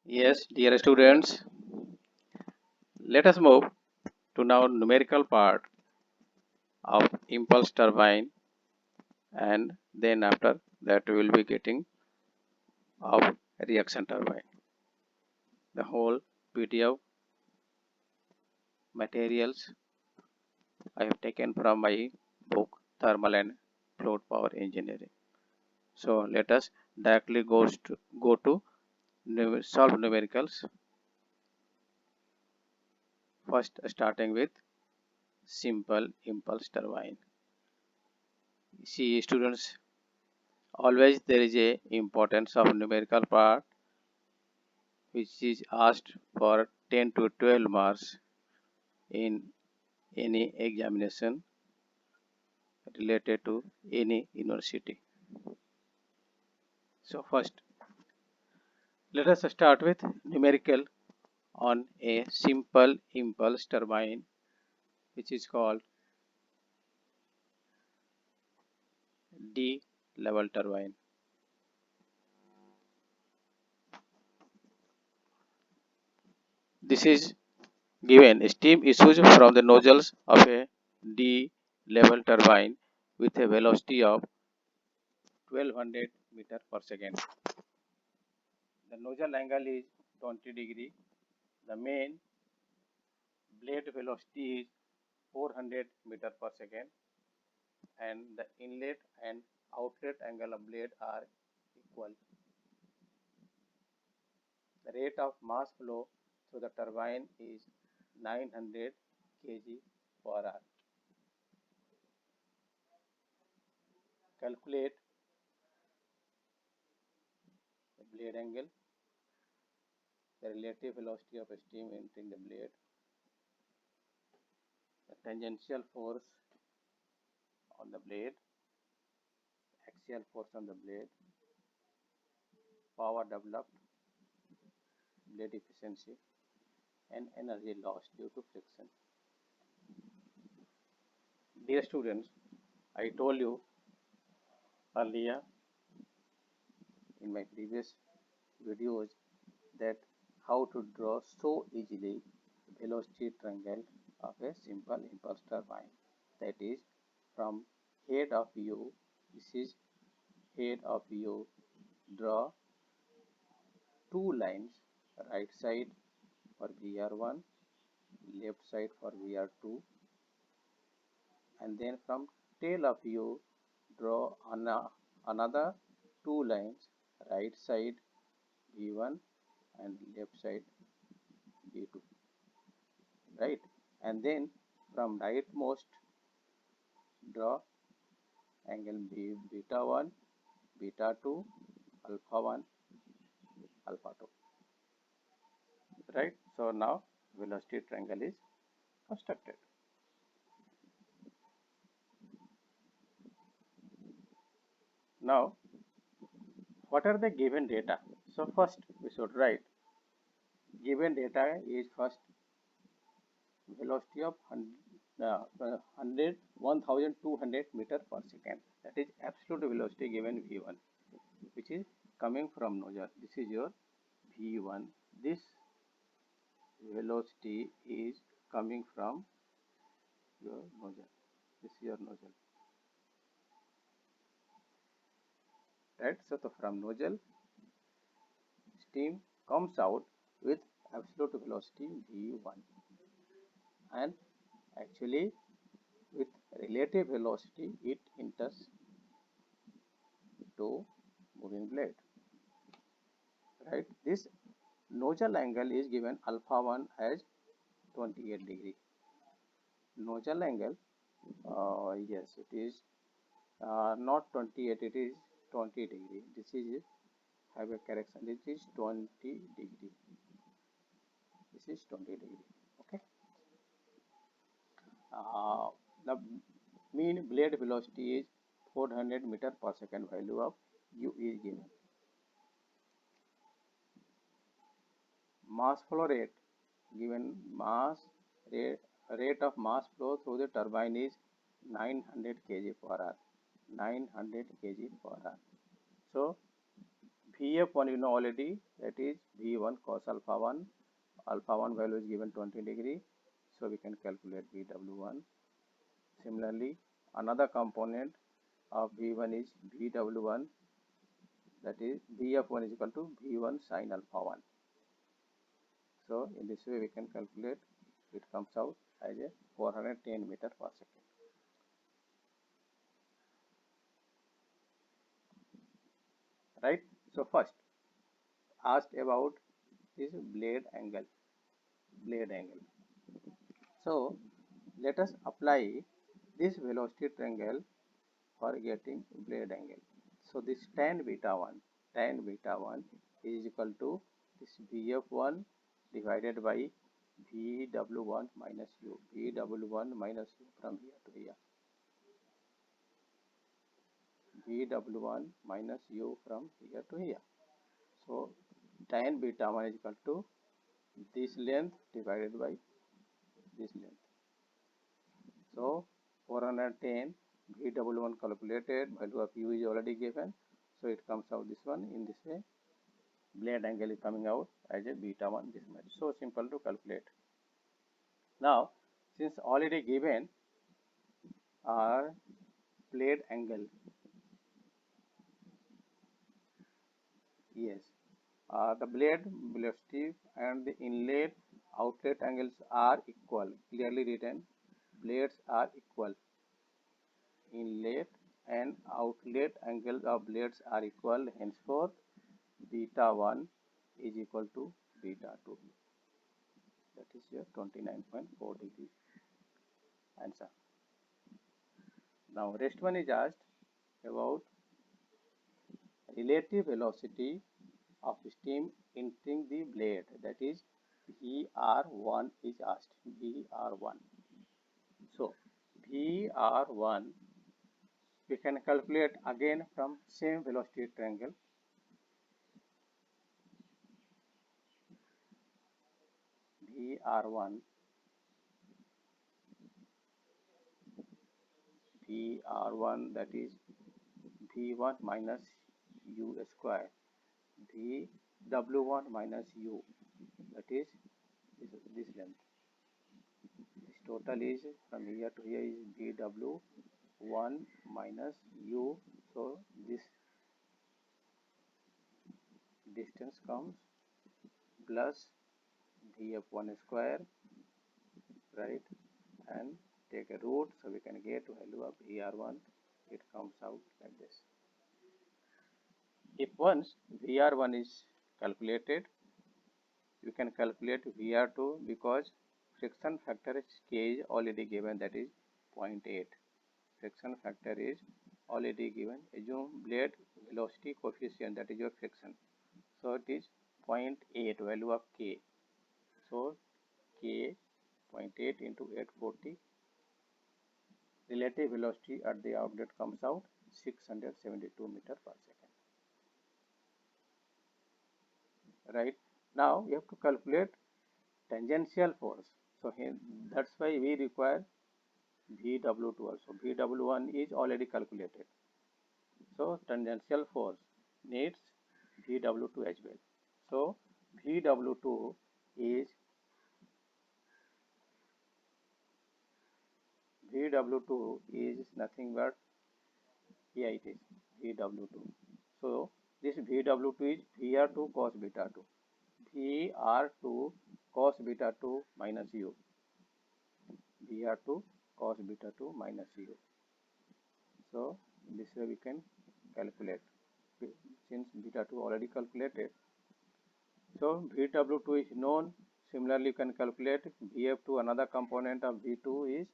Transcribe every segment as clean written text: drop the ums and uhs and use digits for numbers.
Yes, dear students, let us move to now numerical part of impulse turbine, and then after that we will be getting of reaction turbine. The whole PDF materials I have taken from my book Thermal and Fluid Power Engineering. So let us directly go to solve numericals. First starting with simple impulse turbine. See students, always there is a importance of numerical part which is asked for 10 to 12 marks in any examination related to any university. So first, let us start with numerical on a simple impulse turbine which is called D level turbine. This is given steam issues from the nozzles of a D level turbine with a velocity of 1200 meter per second. The nozzle angle is 20 degree. The main blade velocity is 400 meter per second, and the inlet and outlet angle of blade are equal. The rate of mass flow through the turbine is 900 kg per hour. Calculate the blade angle, the relative velocity of steam entering the blade, the tangential force on the blade, axial force on the blade, power developed, blade efficiency, and energy lost due to friction. Dear students, I told you earlier in my previous videos that how to draw so easily velocity triangle of a simple impulse turbine. That is, from head of U, this is head of U, draw two lines, right side for VR1, left side for VR2, and then from tail of U, draw another two lines, right side V1 and left side V2, right? And then from rightmost, draw angle beta 1, beta 2, alpha 1, alpha 2, right? So now velocity triangle is constructed. Now, what are the given data? So first we should write given data is first velocity of 1200 meter per second. That is absolute velocity given V1, which is coming from nozzle. This is your V1. This velocity is coming from your nozzle. This is your nozzle, right? So from nozzle, steam comes out with absolute velocity V1, and actually with relative velocity it enters to moving blade, right? This nozzle angle is given alpha 1 as 28 degree. Nozzle angle, yes, it is not 28, it is 20 degree. This is have a correction. This is 20 degree. This is 20 degree. Okay. The mean blade velocity is 400 meter per second. Value of U is given. Mass flow rate, given mass rate of mass flow through the turbine is 900 kg per hour. 900 kg per hour. So Vf1 you know already, that is V1 cos alpha 1. Alpha 1 value is given 20 degree, so we can calculate Vw1. Similarly, another component of V1 is Vw1, that is Vf1 is equal to V1 sin alpha 1. So in this way we can calculate, it comes out as a 410 meter per second. Right? So first asked about this blade angle. So let us apply this velocity triangle for getting blade angle. So this tan beta 1 is equal to this Vf1 divided by Vw1 minus u. Vw1 minus u from here to here. Vw1 minus u from here to here. So tan beta 1 is equal to this length divided by this length. So 410 Vw1 calculated, value of u is already given. So it comes out this one in this way. Blade angle is coming out as a beta 1 this much. So simple to calculate. Now since already given our blade angle, yes, the blade velocity and the inlet outlet angles are equal, clearly written. Blades are equal. Inlet and outlet angles of blades are equal, henceforth beta 1 is equal to beta 2. That is your 29.4 degree answer. Now rest one is asked about relative velocity of steam entering the blade, that is VR1 is asked. VR1. So VR1 we can calculate again from same velocity triangle. VR1 that is V1 minus U square, Vw1 minus U, that is this length. This total is from here to here is Vw1 minus U. So this distance comes plus Vf1 square, right, and take a root, so we can get value of VR1. It comes out like this. If once VR1 is calculated, you can calculate VR2 because friction factor K is already given, that is 0.8. Friction factor is already given. Assume blade velocity coefficient, that is your friction. So it is 0.8 value of K. So K 0.8 into 840. Relative velocity at the outlet comes out 672 meter per second. Right? Now you have to calculate tangential force. So here, that's why we require Vw2 also. Vw1 is already calculated. So tangential force needs Vw2 as well. So Vw2 is nothing but, here it is Vw2. So this Vw2 is Vr2 cos beta 2. Vr2 cos beta 2 minus u. Vr2 cos beta 2 minus u. So this way we can calculate, since beta 2 already calculated. So Vw2 is known. Similarly, you can calculate Vf2. Another component of V2 is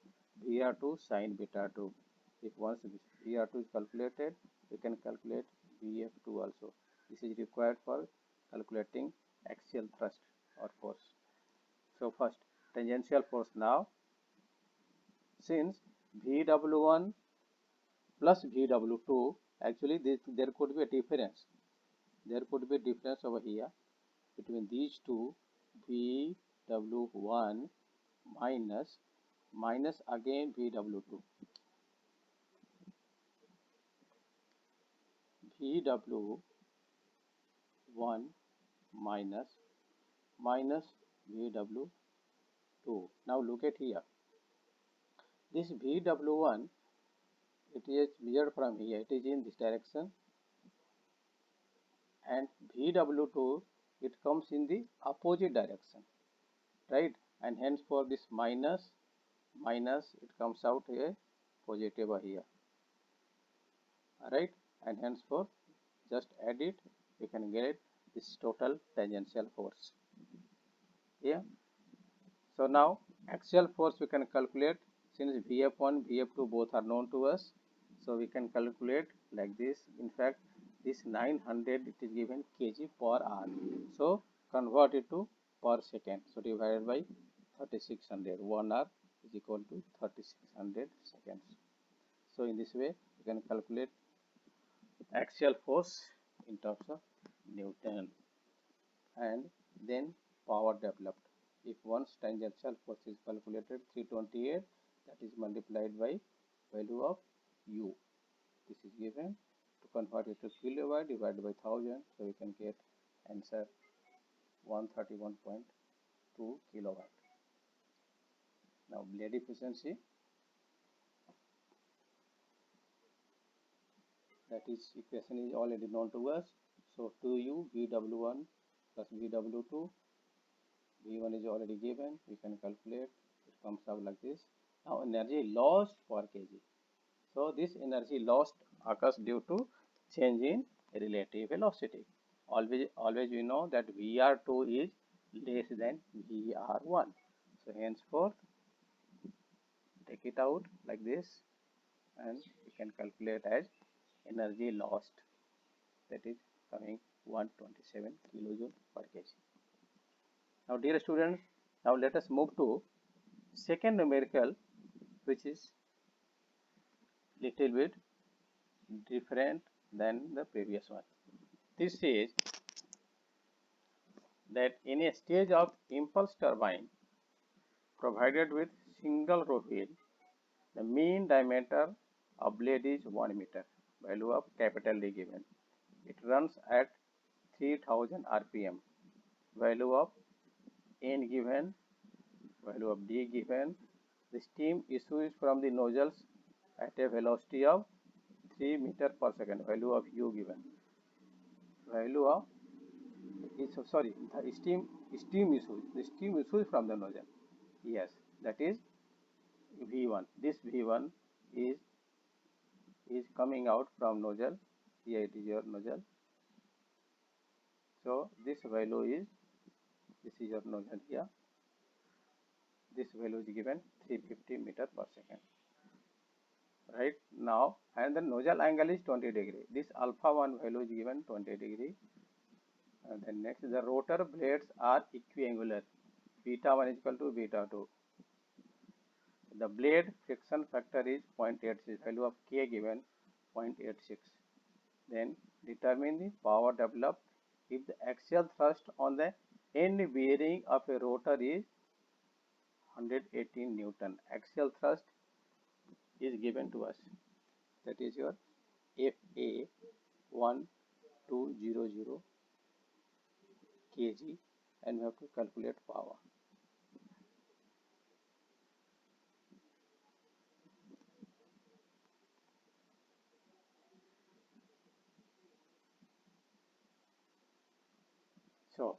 Vr2 sin beta 2. If once Vr2 is calculated, we can calculate Vf2 also. This is required for calculating axial thrust or force. So first tangential force. Now since Vw1 plus Vw2, actually there could be a difference. There could be a difference over here between these two. Vw1 minus again Vw2. Vw 1 minus VW2. Now look at here. This VW1, it is measured from here. It is in this direction, and VW2, it comes in the opposite direction, right? And hence for this minus, it comes out a positive here, right? And hence for just add it, you can get this total tangential force. Yeah. So now axial force we can calculate, since Vf1, Vf2 both are known to us. So we can calculate like this. In fact, this 900, it is given kg per hour. So convert it to per second. So divided by 3600. 1 hour is equal to 3600 seconds. So in this way, you can calculate axial force in terms of Newton, and then power developed. If once tangential force is calculated 328, that is multiplied by value of U. This is given. To convert it to kilowatt, divided by 1000, so we can get answer 131.2 kilowatt. Now blade efficiency, that is equation is already known to us. So 2U VW1 plus VW2, V1 is already given, we can calculate, it comes out like this. Now energy lost per kg. So this energy lost occurs due to change in relative velocity. Always we know that VR2 is less than VR1. So henceforth, take it out like this, and we can calculate as energy lost, that is coming 127 kilojoule per kg. Now dear students, now let us move to second numerical, which is little bit different than the previous one. This says that in a stage of impulse turbine provided with single row wheel, the mean diameter of blade is 1 meter, value of capital D given. It runs at 3000 rpm, value of N given, value of D given. The steam issues from the nozzles at a velocity of 3 meter per second, value of U given. Value of the steam issues from the nozzle. Yes, that is V1. This V1 is coming out from nozzle. Here it is your nozzle. So this value is, this is your nozzle here. This value is given 350 meter per second. Right now, and the nozzle angle is 20 degree. This alpha 1 value is given 20 degree. And then next, the rotor blades are equiangular. Beta 1 is equal to beta 2. The blade friction factor is 0.86, value of K given 0.86. Then determine the power developed if the axial thrust on the end bearing of a rotor is 118 Newton. Axial thrust is given to us. That is your FA 1200 kg, and we have to calculate power. So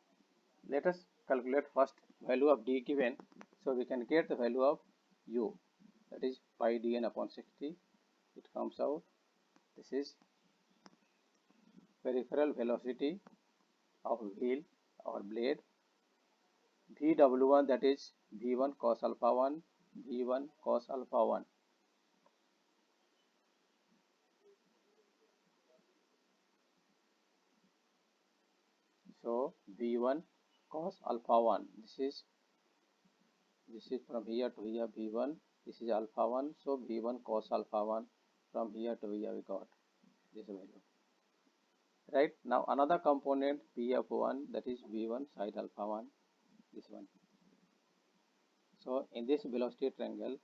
let us calculate first value of D given. So we can get the value of U, that is pi dn upon 60. It comes out. This is peripheral velocity of wheel or blade. VW1, that is V1 cos alpha 1, V1 cos alpha 1. So V1 cos alpha 1. This is from here to here V1. This is alpha 1. So V1 cos alpha 1. From here to here we got this value. Right now another component Pf1, that is V1 side alpha 1. This one. So in this velocity triangle,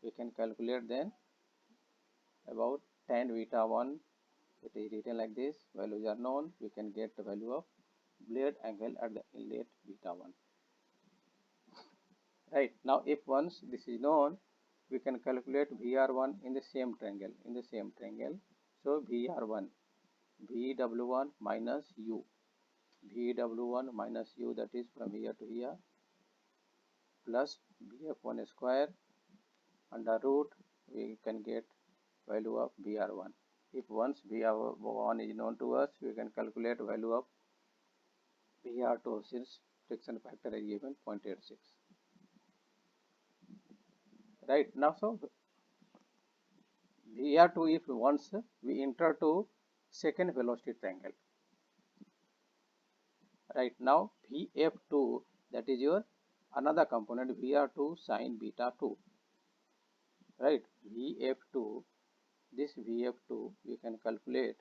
we can calculate then about tan beta 1 It is written like this: values are known, we can get the value of blade angle at the inlet beta 1. Right, now if once this is known, we can calculate VR1 in the same triangle, So VR1, VW1 minus U, VW1 minus U, that is from here to here, plus BF1 square under root, we can get value of VR1. If once VR1 is known to us, we can calculate value of VR2 since friction factor is given 0.86. Right, now so VR2, if once we enter to second velocity triangle, right, now VF2, that is your another component, VR2 sine beta 2, right, VF2, this VF2 we can calculate,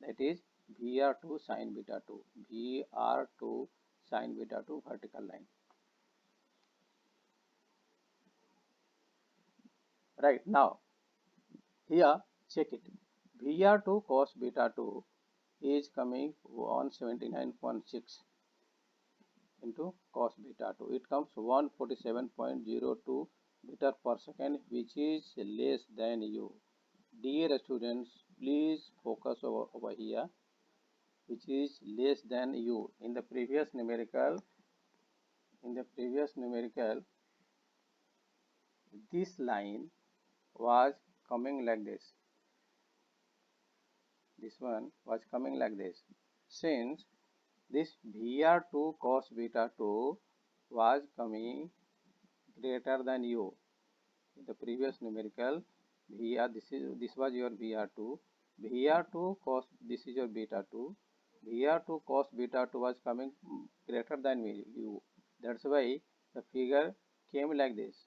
that is VR2 sine beta 2, VR2 sine beta 2 vertical line. Right, now here check it, VR2 cos beta 2 is coming 179.6 into cos beta 2. It comes 147.02 meter per second, which is less than u. Dear students, please focus over here, which is less than u. In the previous numerical, this line was coming like this. This one was coming like this. Since this VR2 cos beta 2 was coming greater than u. In the previous numerical, VR, this was your VR2. VR2 cos, this is your beta 2. VR2 cos beta 2 was coming greater than u. That's why the figure came like this.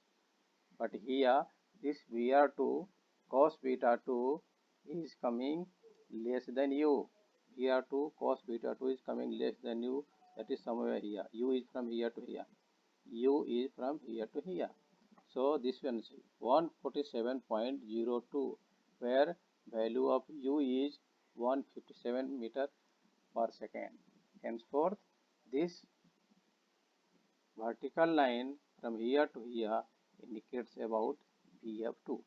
But here, this VR2 cos beta 2 is coming less than u. VR2 cos beta 2 is coming less than u. That is somewhere here. U is from here to here. U is from here to here. So this one is 147.02, where value of u is 157 meter per second. Henceforth, this vertical line from here to here indicates about VF2.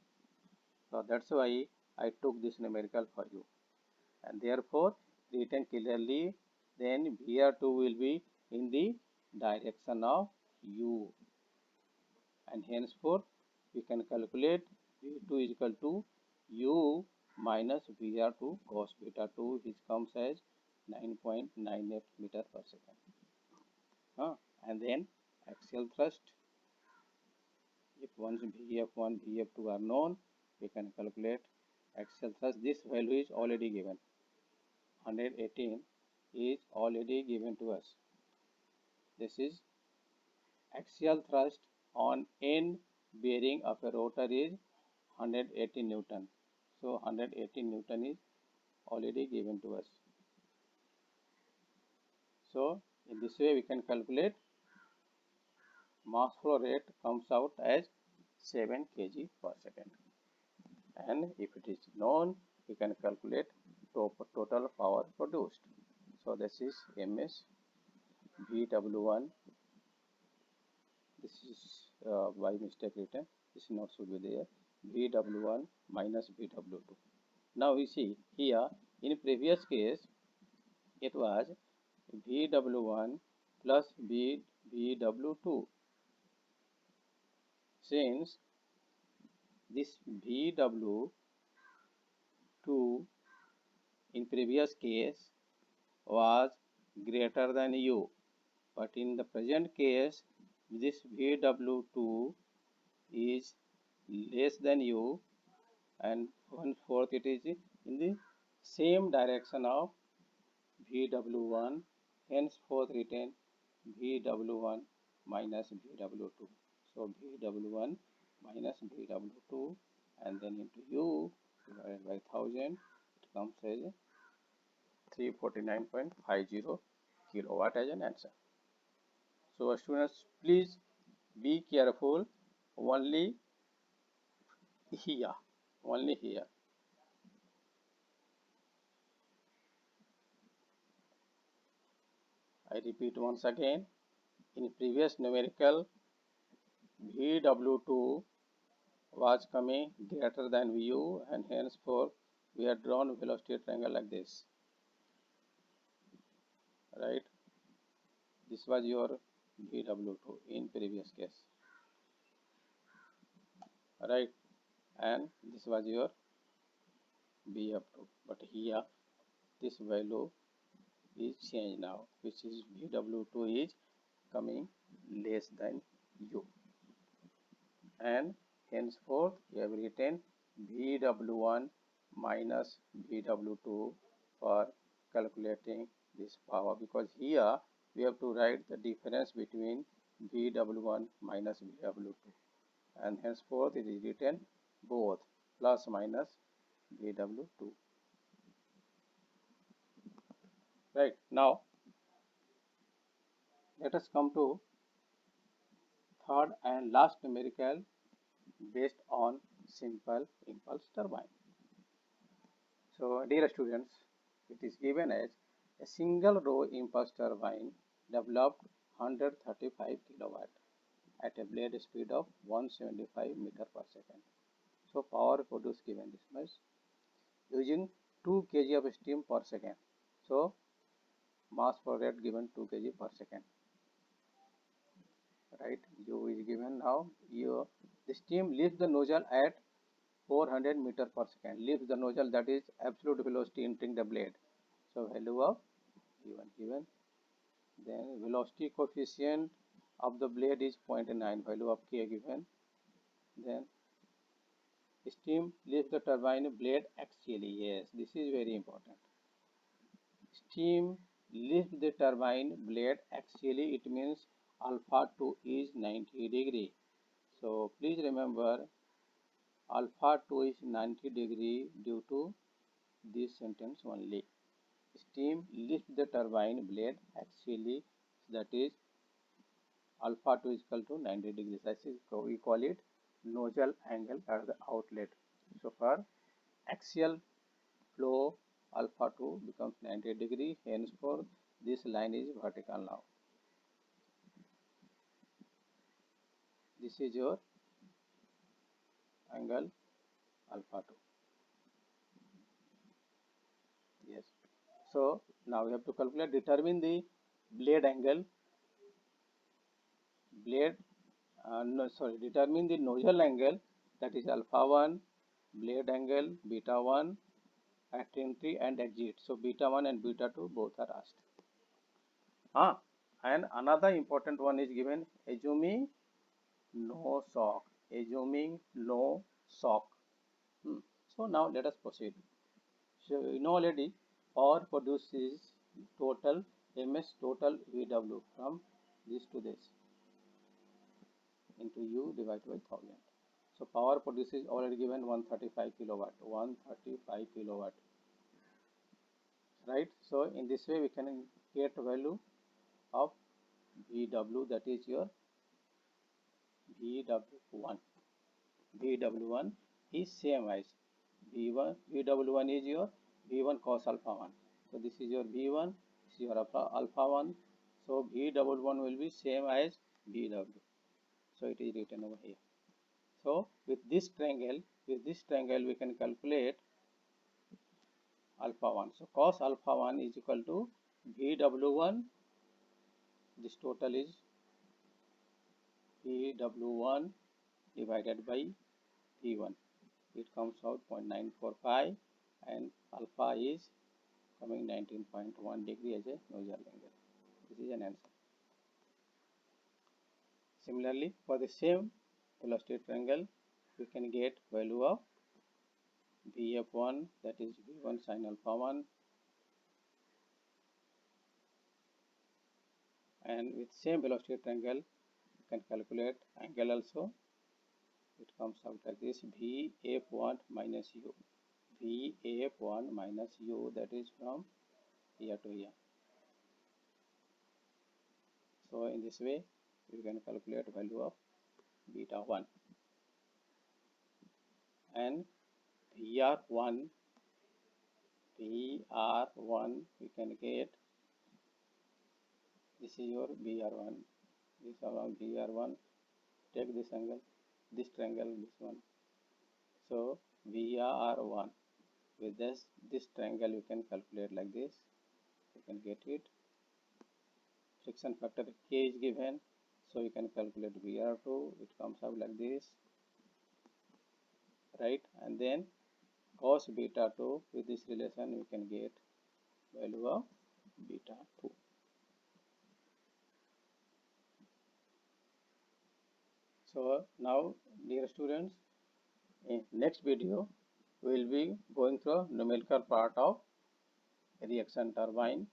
So that's why I took this numerical for you. And therefore, written clearly, then VR2 will be in the direction of u. And henceforth, we can calculate V2 is equal to u minus VR2 cos beta 2, which comes as 9.98 meter per second. And then axial thrust, if once VF1, VF2 are known, we can calculate axial thrust. This value is already given. 118 is already given to us. This is axial thrust on end bearing of a rotor is 180 Newton. So 180 Newton is already given to us. So in this way we can calculate mass flow rate comes out as 7 kg per second. And if it is known, we can calculate total power produced. So this is MS VW1. This is by mistake written. This is not should be there. VW1 minus VW2. Now we see here in previous case it was VW1 plus VW2. Since this VW2 in previous case was greater than U, but in the present case this VW2 is less than U, and one-fourth it is in the same direction of VW1, henceforth written VW1 minus VW2. So VW1 minus VW2 and then into U divided by 1000, it comes as 349.50 kilowatt as an answer. So students, please be careful only here, only here. I repeat once again. In previous numerical, VW2 was coming greater than VU, and henceforth we had drawn velocity triangle like this, right? This was your VW2 in previous case, right? And this was your BF2, but here this value is changed now, which is VW2 is coming less than U, and henceforth we have written VW1 minus VW2 for calculating this power, because here we have to write the difference between VW1 minus VW2, and henceforth it is written both plus minus VW2. Right, now let us come to third and last numerical based on simple impulse turbine. So dear students, it is given as a single row impulse turbine developed 135 kilowatt at a blade speed of 175 meter per second. So power produced given this much using 2 kg of steam per second. So mass flow rate given 2 kg per second. Right, U is given. Now the steam leaves the nozzle at 400 meter per second. Leaves the nozzle, that is absolute velocity entering the blade. So value of V1 given. Then velocity coefficient of the blade is 0.9. Value of K given. Then steam leaves the turbine blade axially. Yes, this is very important. Steam leaves the turbine blade axially. It means alpha 2 is 90 degree. So please remember alpha 2 is 90 degree due to this sentence only. Steam lifts the turbine blade axially, that is alpha 2 is equal to 90 degrees. That is, we call it nozzle angle at the outlet. So for axial flow, alpha 2 becomes 90 degree. Henceforth, this line is vertical now. This is your angle alpha 2. Yes. So now we have to calculate, determine the blade angle, determine the nozzle angle, that is alpha 1, blade angle beta 1 at entry and exit. So beta 1 and beta 2 both are asked. And another important one is given, assuming no shock. Assuming no shock. So now let us proceed. So we know already power produced is total MS total VW from this to this into U divided by 1000. So power produced is already given 135 kilowatt. 135 kilowatt. Right. So in this way we can get value of VW, that is your VW1. VW1 is same as V1. VW1 is your V1 cos alpha 1. So this is your V1, this is your alpha 1. So VW1 will be same as VW. So it is written over here. So with this triangle we can calculate alpha 1. So cos alpha 1 is equal to VW1. This total is VW1 divided by V1. It comes out 0.945, and alpha is coming 19.1 degree as a nozzle angle. This is an answer. Similarly, for the same velocity triangle, we can get value of VF1, that is V1 sin alpha 1, and with same velocity triangle, you can calculate angle also. It comes out like this, VF1 minus U. VF1 minus U, that is from here to here. So in this way, you can calculate value of beta 1, and VR1 we can get This is your BR1. This along BR1. Take this angle, this triangle, this one. So BR1. With this triangle you can calculate like this. You can get it. Friction factor K is given. So you can calculate BR2. It comes out like this. Right? And then cos beta 2, with this relation we can get value of beta 2. So now, dear students, in next video we will be going through numerical part of reaction turbine.